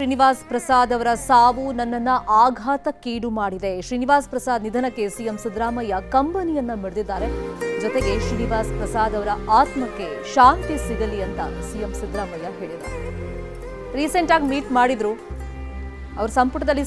ಶ್ರೀನಿವಾಸ್ ಪ್ರಸಾದ್ ಅವರ ಸಾವು ನನ್ನನ್ನು ಆಘಾತಕ್ಕೀಡು ಮಾಡಿದೆ. ಶ್ರೀನಿವಾಸ್ ಪ್ರಸಾದ್ ನಿಧನಕ್ಕೆ ಸಿಎಂ ಸಿದ್ದರಾಮಯ್ಯ ಕಂಬನಿಯನ್ನ ಮಿಡಿದಿದ್ದಾರೆ. ಜೊತೆಗೆ ಶ್ರೀನಿವಾಸ್ ಪ್ರಸಾದ್ ಅವರ ಆತ್ಮಕ್ಕೆ ಶಾಂತಿ ಸಿಗಲಿ ಅಂತ ಸಿಎಂ ಸಿದ್ದರಾಮಯ್ಯ ಹೇಳಿದ್ದಾರೆ. ರೀಸೆಂಟ್ ಆಗಿ ಮೀಟ್ ಮಾಡಿದ್ರು. ಅವ್ರ ಸಂಪುಟದಲ್ಲಿ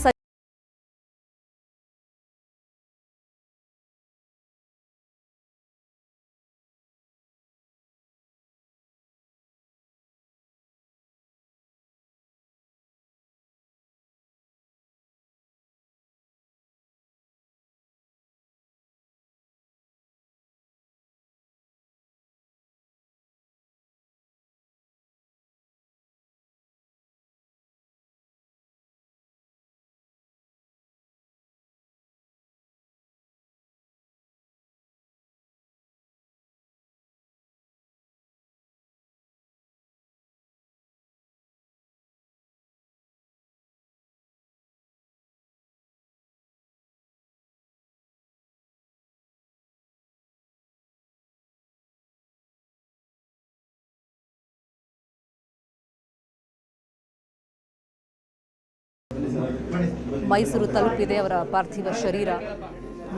ಮೈಸೂರು ತಲುಪಿದೆ ಅವರ ಪಾರ್ಥಿವ ಶರೀರ.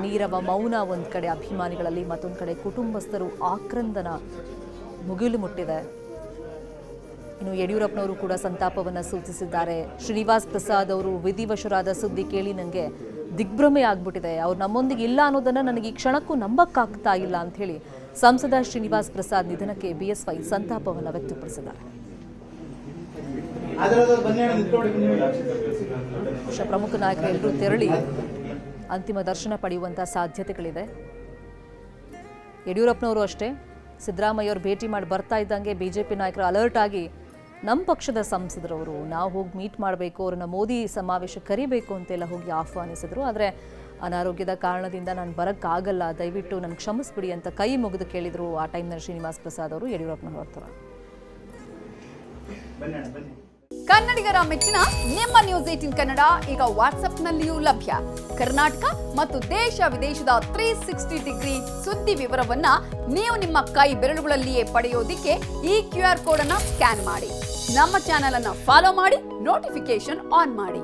ನೀರವ ಮೌನ ಒಂದು ಕಡೆ ಅಭಿಮಾನಿಗಳಲ್ಲಿ, ಮತ್ತೊಂದು ಕಡೆ ಕುಟುಂಬಸ್ಥರು ಆಕ್ರಂದನ ಮುಗಿಲು ಮುಟ್ಟಿದೆ. ಇನ್ನು ಯಡಿಯೂರಪ್ಪನವರು ಕೂಡ ಸಂತಾಪವನ್ನು ಸೂಚಿಸಿದ್ದಾರೆ. ಶ್ರೀನಿವಾಸ್ ಪ್ರಸಾದ್ ಅವರು ವಿಧಿವಶರಾದ ಸುದ್ದಿ ಕೇಳಿ ನನಗೆ ದಿಗ್ಭ್ರಮೆ ಆಗ್ಬಿಟ್ಟಿದೆ. ಅವ್ರು ನಮ್ಮೊಂದಿಗೆ ಇಲ್ಲ ಅನ್ನೋದನ್ನು ನನಗೆ ಈ ಕ್ಷಣಕ್ಕೂ ನಂಬಕ್ಕಾಗ್ತಾ ಇಲ್ಲ ಅಂತ ಹೇಳಿ ಸಂಸದ ಶ್ರೀನಿವಾಸ್ ಪ್ರಸಾದ್ ನಿಧನಕ್ಕೆ ಬಿಎಸ್ವೈ ಸಂತಾಪವನ್ನು ವ್ಯಕ್ತಪಡಿಸಿದ್ದಾರೆ. ಪ್ರಮುಖ ನಾಯಕರೆಲ್ಲರೂ ತೆರಳಿ ಅಂತಿಮ ದರ್ಶನ ಪಡೆಯುವಂತಹ ಸಾಧ್ಯತೆಗಳಿದೆ. ಯಡಿಯೂರಪ್ಪನವರು ಅಷ್ಟೇ ಸಿದ್ದರಾಮಯ್ಯವರು ಭೇಟಿ ಮಾಡಿ ಬರ್ತಾ ಇದ್ದಂಗೆ ಬಿಜೆಪಿ ನಾಯಕರು ಅಲರ್ಟ್ ಆಗಿ ನಮ್ಮ ಪಕ್ಷದ ಸಂಸದರವರು ನಾವು ಹೋಗಿ ಮೀಟ್ ಮಾಡಬೇಕು, ಅವ್ರನ್ನ ಮೋದಿ ಸಮಾವೇಶ ಕರಿಬೇಕು ಅಂತೆಲ್ಲ ಹೋಗಿ ಆಹ್ವಾನಿಸಿದ್ರು. ಆದರೆ ಅನಾರೋಗ್ಯದ ಕಾರಣದಿಂದ ನಾನು ಬರೋಕ್ಕಾಗಲ್ಲ, ದಯವಿಟ್ಟು ನನಗೆ ಕ್ಷಮಿಸ್ಬಿಡಿ ಅಂತ ಕೈ ಮುಗಿದು ಕೇಳಿದರು. ಆ ಟೈಮ್ನಲ್ಲಿ ಶ್ರೀನಿವಾಸ್ ಪ್ರಸಾದ್ ಅವರು ಯಡಿಯೂರಪ್ಪನವ್ರ ಹತ್ರ. ಕನ್ನಡಿಗರ ಮೆಚ್ಚಿನ ನಿಮ್ಮ ನ್ಯೂಸ್ 18 ಕನ್ನಡ ಈಗ ವಾಟ್ಸ್ಆಪ್ನಲ್ಲಿಯೂ ಲಭ್ಯ. ಕರ್ನಾಟಕ ಮತ್ತು ದೇಶ ವಿದೇಶದ 360 ಡಿಗ್ರಿ ಸುದ್ದಿ ವಿವರವನ್ನ ನೀವು ನಿಮ್ಮ ಕೈ ಬೆರಳುಗಳಲ್ಲಿಯೇ ಪಡೆಯೋದಿಕ್ಕೆ ಈ QR ಕೋಡ್ ಅನ್ನು ಸ್ಕ್ಯಾನ್ ಮಾಡಿ. ನಮ್ಮ ಚಾನೆಲ್ ಅನ್ನು ಫಾಲೋ ಮಾಡಿ, ನೋಟಿಫಿಕೇಶನ್ ಆನ್ ಮಾಡಿ.